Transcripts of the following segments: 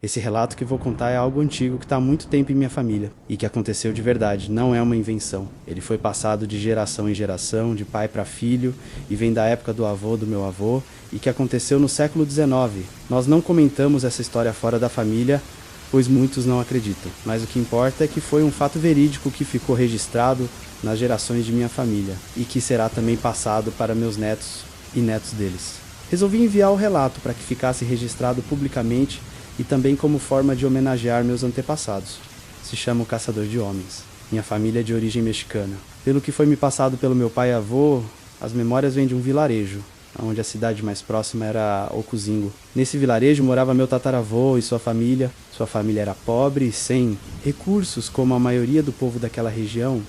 Esse relato que vou contar é algo antigo que está há muito tempo em minha família e que aconteceu de verdade, não é uma invenção. Ele foi passado de geração em geração, de pai para filho, e vem da época do avô do meu avô, e que aconteceu no século XIX. Nós não comentamos essa história fora da família, pois muitos não acreditam. Mas o que importa é que foi um fato verídico que ficou registrado nas gerações de minha família e que será também passado para meus netos e netos deles. Resolvi enviar o relato para que ficasse registrado publicamente e também como forma de homenagear meus antepassados. Se chama o Caçador de Homens. Minha família é de origem mexicana. Pelo que foi me passado pelo meu pai e avô, as memórias vêm de um vilarejo, onde a cidade mais próxima era Ocosingo. Nesse vilarejo morava meu tataravô e sua família. Sua família era pobre e sem recursos, como a maioria do povo daquela região,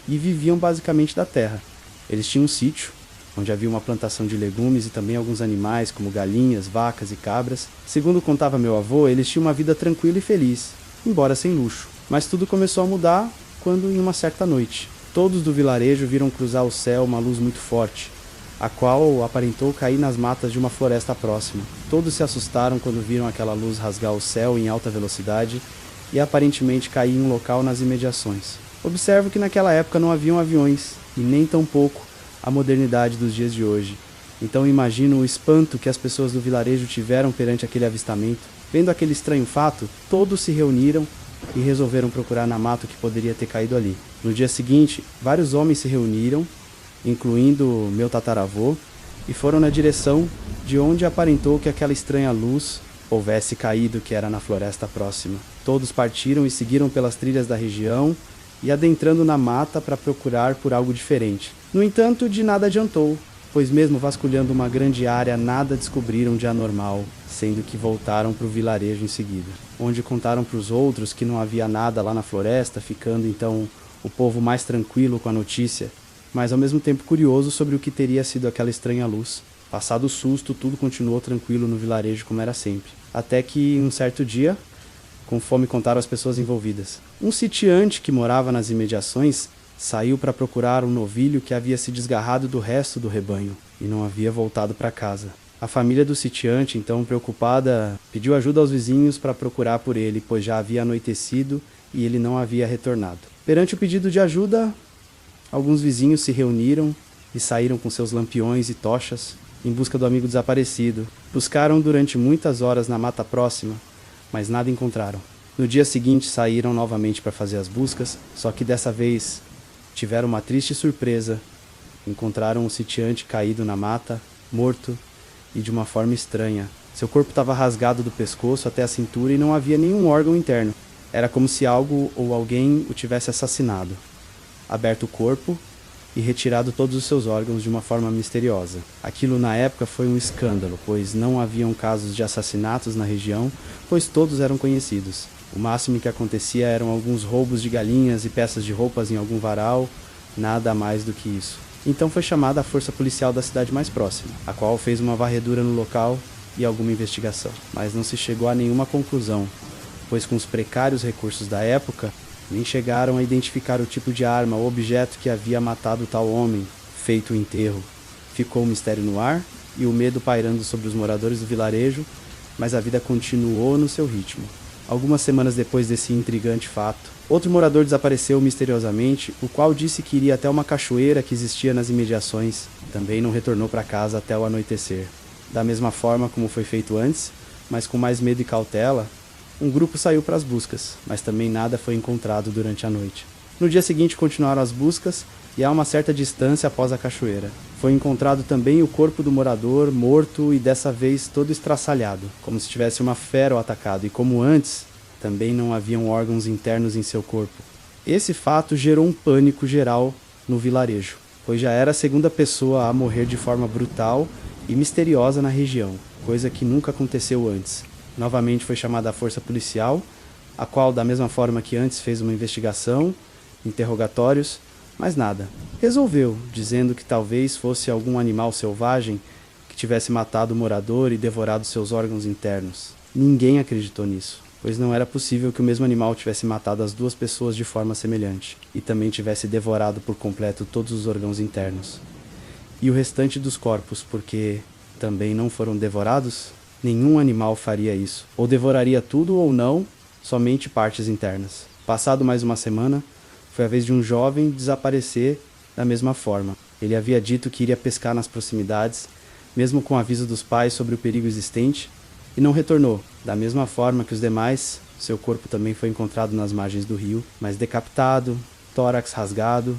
e viviam basicamente da terra. Eles tinham um sítio, onde havia uma plantação de legumes e também alguns animais, como galinhas, vacas e cabras. Segundo contava meu avô, eles tinham uma vida tranquila e feliz, embora sem luxo. Mas tudo começou a mudar quando, em uma certa noite, todos do vilarejo viram cruzar o céu uma luz muito forte, a qual aparentou cair nas matas de uma floresta próxima. Todos se assustaram quando viram aquela luz rasgar o céu em alta velocidade e aparentemente cair em um local nas imediações. Observo que naquela época não haviam aviões, e nem tampouco a modernidade dos dias de hoje. Então imagino o espanto que as pessoas do vilarejo tiveram perante aquele avistamento. Vendo aquele estranho fato, todos se reuniram e resolveram procurar na mata o que poderia ter caído ali. No dia seguinte, vários homens se reuniram, incluindo meu tataravô, e foram na direção de onde aparentou que aquela estranha luz houvesse caído, que era na floresta próxima. Todos partiram e seguiram pelas trilhas da região e adentrando na mata para procurar por algo diferente. No entanto, de nada adiantou, pois mesmo vasculhando uma grande área, nada descobriram de anormal, sendo que voltaram para o vilarejo em seguida, onde contaram para os outros que não havia nada lá na floresta, ficando então o povo mais tranquilo com a notícia, mas ao mesmo tempo curioso sobre o que teria sido aquela estranha luz. Passado o susto, tudo continuou tranquilo no vilarejo como era sempre, até que, um certo dia, conforme contaram as pessoas envolvidas, um sitiante que morava nas imediações saiu para procurar um novilho que havia se desgarrado do resto do rebanho e não havia voltado para casa. A família do sitiante, então preocupada, pediu ajuda aos vizinhos para procurar por ele, pois já havia anoitecido e ele não havia retornado. Perante o pedido de ajuda, alguns vizinhos se reuniram e saíram com seus lampiões e tochas em busca do amigo desaparecido. Buscaram durante muitas horas na mata próxima, mas nada encontraram. No dia seguinte saíram novamente para fazer as buscas, só que dessa vez tiveram uma triste surpresa. Encontraram um sitiante caído na mata, morto e de uma forma estranha. Seu corpo estava rasgado do pescoço até a cintura e não havia nenhum órgão interno. Era como se algo ou alguém o tivesse assassinado, aberto o corpo e retirado todos os seus órgãos de uma forma misteriosa. Aquilo na época foi um escândalo, pois não haviam casos de assassinatos na região, pois todos eram conhecidos. O máximo que acontecia eram alguns roubos de galinhas e peças de roupas em algum varal, nada mais do que isso. Então foi chamada a força policial da cidade mais próxima, a qual fez uma varredura no local e alguma investigação. Mas não se chegou a nenhuma conclusão, pois com os precários recursos da época, nem chegaram a identificar o tipo de arma ou objeto que havia matado tal homem, feito o enterro. Ficou o mistério no ar e o medo pairando sobre os moradores do vilarejo, mas a vida continuou no seu ritmo. Algumas semanas depois desse intrigante fato, outro morador desapareceu misteriosamente, o qual disse que iria até uma cachoeira que existia nas imediações. Também não retornou para casa até o anoitecer. Da mesma forma como foi feito antes, mas com mais medo e cautela, um grupo saiu para as buscas, mas também nada foi encontrado durante a noite. No dia seguinte continuaram as buscas e a uma certa distância após a cachoeira foi encontrado também o corpo do morador morto e dessa vez todo estraçalhado, como se tivesse uma fera o atacado, e como antes, também não haviam órgãos internos em seu corpo. Esse fato gerou um pânico geral no vilarejo, pois já era a segunda pessoa a morrer de forma brutal e misteriosa na região, coisa que nunca aconteceu antes. Novamente foi chamada a força policial, a qual, da mesma forma que antes, fez uma investigação, interrogatórios, mas nada. Resolveu, dizendo que talvez fosse algum animal selvagem que tivesse matado o morador e devorado seus órgãos internos. Ninguém acreditou nisso, pois não era possível que o mesmo animal tivesse matado as duas pessoas de forma semelhante e também tivesse devorado por completo todos os órgãos internos. E o restante dos corpos, porque também não foram devorados? Nenhum animal faria isso. Ou devoraria tudo ou não, somente partes internas. Passado mais uma semana, foi a vez de um jovem desaparecer da mesma forma. Ele havia dito que iria pescar nas proximidades, mesmo com aviso dos pais sobre o perigo existente, e não retornou. Da mesma forma que os demais, seu corpo também foi encontrado nas margens do rio, mas decapitado, tórax rasgado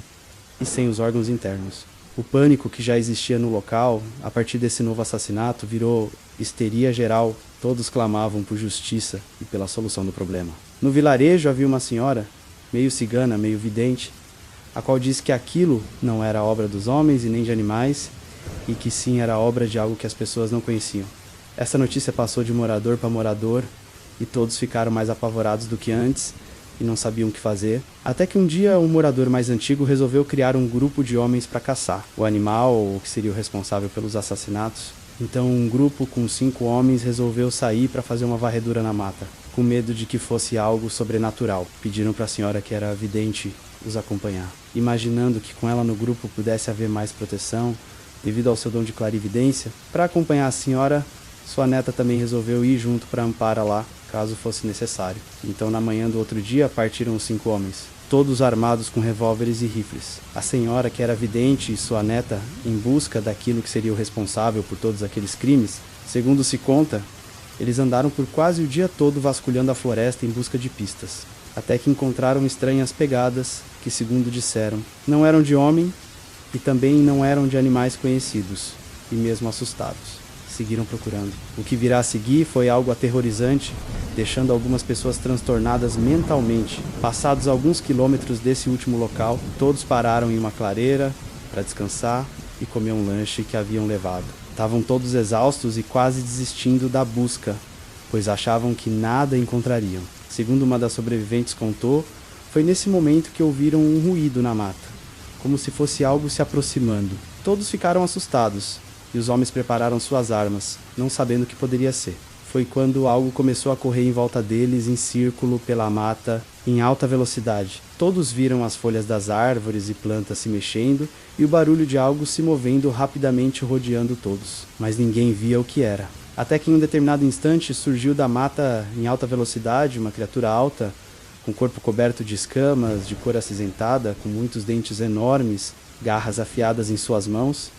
e sem os órgãos internos. O pânico que já existia no local, a partir desse novo assassinato, virou histeria geral. Todos clamavam por justiça e pela solução do problema. No vilarejo havia uma senhora, meio cigana, meio vidente, a qual disse que aquilo não era obra dos homens e nem de animais, e que sim era obra de algo que as pessoas não conheciam. Essa notícia passou de morador para morador, e todos ficaram mais apavorados do que antes, e não sabiam o que fazer, até que um dia um morador mais antigo resolveu criar um grupo de homens para caçar o animal, ou que seria o responsável pelos assassinatos. Então um grupo com 5 homens resolveu sair para fazer uma varredura na mata, com medo de que fosse algo sobrenatural. Pediram para a senhora que era vidente os acompanhar, imaginando que com ela no grupo pudesse haver mais proteção, devido ao seu dom de clarividência. Para acompanhar a senhora, sua neta também resolveu ir junto para Ampara lá, caso fosse necessário. Então na manhã do outro dia partiram os 5 homens, todos armados com revólveres e rifles. A senhora, que era vidente, e sua neta, em busca daquilo que seria o responsável por todos aqueles crimes, segundo se conta, eles andaram por quase o dia todo vasculhando a floresta em busca de pistas, até que encontraram estranhas pegadas que, segundo disseram, não eram de homem e também não eram de animais conhecidos, e mesmo assustados, seguiram procurando. O que virá a seguir foi algo aterrorizante, deixando algumas pessoas transtornadas mentalmente. Passados alguns quilômetros desse último local, todos pararam em uma clareira para descansar e comer um lanche que haviam levado. Estavam todos exaustos e quase desistindo da busca, pois achavam que nada encontrariam. Segundo uma das sobreviventes contou, foi nesse momento que ouviram um ruído na mata, como se fosse algo se aproximando. Todos ficaram assustados, e os homens prepararam suas armas, não sabendo o que poderia ser. Foi quando algo começou a correr em volta deles em círculo pela mata, em alta velocidade. Todos viram as folhas das árvores e plantas se mexendo e o barulho de algo se movendo rapidamente rodeando todos. Mas ninguém via o que era. Até que em um determinado instante surgiu da mata em alta velocidade uma criatura alta, com corpo coberto de escamas, de cor acinzentada, com muitos dentes enormes, garras afiadas em suas mãos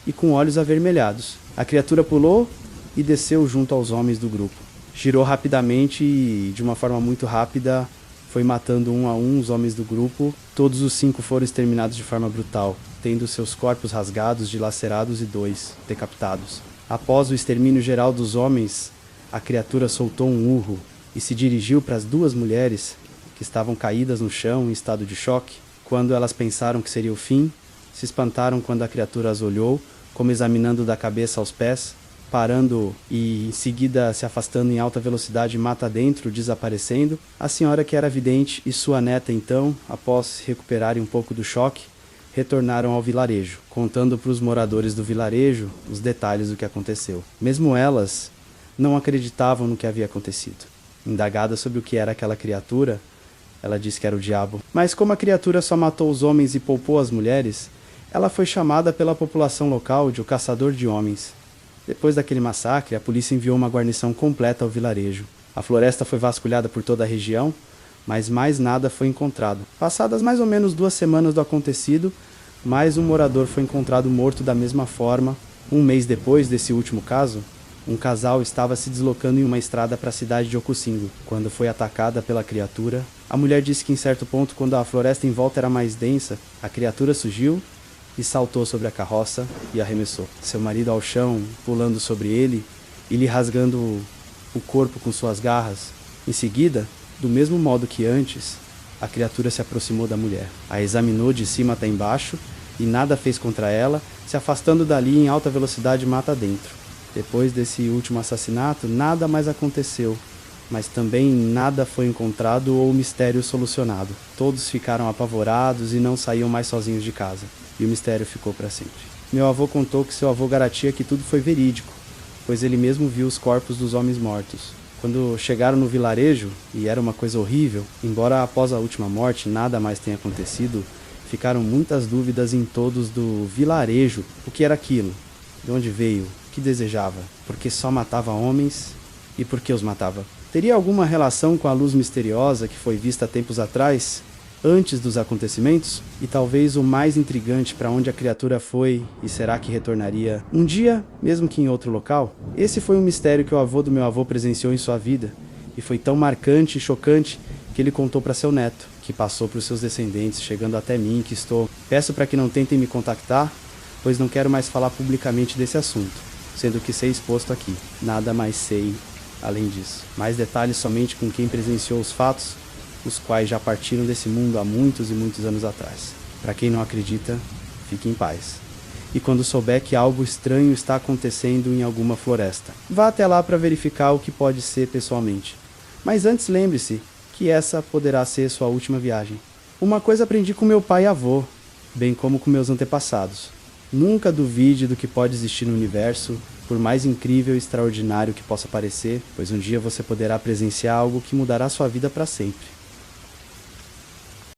e com olhos avermelhados. A criatura pulou e desceu junto aos homens do grupo. Girou rapidamente e, de uma forma muito rápida, foi matando um a um os homens do grupo. Todos os 5 foram exterminados de forma brutal, tendo seus corpos rasgados, dilacerados e 2 decapitados. Após o extermínio geral dos homens, a criatura soltou um urro e se dirigiu para as 2 mulheres que estavam caídas no chão em estado de choque. Quando elas pensaram que seria o fim, se espantaram quando a criatura as olhou, como examinando da cabeça aos pés, parando e em seguida se afastando em alta velocidade mata dentro, desaparecendo. A senhora, que era vidente, e sua neta então, após se recuperarem um pouco do choque, retornaram ao vilarejo, contando para os moradores do vilarejo os detalhes do que aconteceu. Mesmo elas não acreditavam no que havia acontecido. Indagada sobre o que era aquela criatura, ela disse que era o diabo. Mas como a criatura só matou os homens e poupou as mulheres, ela foi chamada pela população local de o caçador de homens. Depois daquele massacre, a polícia enviou uma guarnição completa ao vilarejo. A floresta foi vasculhada por toda a região, mas mais nada foi encontrado. Passadas mais ou menos 2 semanas do acontecido, mais um morador foi encontrado morto da mesma forma. Um mês depois desse último caso, um casal estava se deslocando em uma estrada para a cidade de Ocosingo, quando foi atacada pela criatura. A mulher disse que em certo ponto, quando a floresta em volta era mais densa, a criatura surgiu e saltou sobre a carroça e arremessou seu marido ao chão, pulando sobre ele e lhe rasgando o corpo com suas garras. Em seguida, do mesmo modo que antes, a criatura se aproximou da mulher, a examinou de cima até embaixo e nada fez contra ela, se afastando dali em alta velocidade mata dentro. Depois desse último assassinato, nada mais aconteceu, mas também nada foi encontrado ou o mistério solucionado. Todos ficaram apavorados e não saíam mais sozinhos de casa, e o mistério ficou para sempre. Meu avô contou que seu avô garantia que tudo foi verídico, pois ele mesmo viu os corpos dos homens mortos. Quando chegaram no vilarejo, e era uma coisa horrível, embora após a última morte nada mais tenha acontecido, ficaram muitas dúvidas em todos do vilarejo. O que era aquilo? De onde veio? O que desejava? porque só matava homens e por que os matava? Teria alguma relação com a luz misteriosa que foi vista tempos atrás, antes dos acontecimentos? E talvez o mais intrigante, para onde a criatura foi e será que retornaria um dia, mesmo que em outro local? Esse foi um mistério que o avô do meu avô presenciou em sua vida, e foi tão marcante e chocante que ele contou para seu neto, que passou para os seus descendentes, chegando até mim, que estou. Peço para que não tentem me contactar, pois não quero mais falar publicamente desse assunto, sendo que sei exposto aqui. Nada mais sei além disso. Mais detalhes somente com quem presenciou os fatos, os quais já partiram desse mundo há muitos e muitos anos atrás. Para quem não acredita, fique em paz. E quando souber que algo estranho está acontecendo em alguma floresta, vá até lá para verificar o que pode ser pessoalmente. Mas antes lembre-se que essa poderá ser sua última viagem. Uma coisa aprendi com meu pai e avô, bem como com meus antepassados. Nunca duvide do que pode existir no universo, por mais incrível e extraordinário que possa parecer, pois um dia você poderá presenciar algo que mudará sua vida para sempre.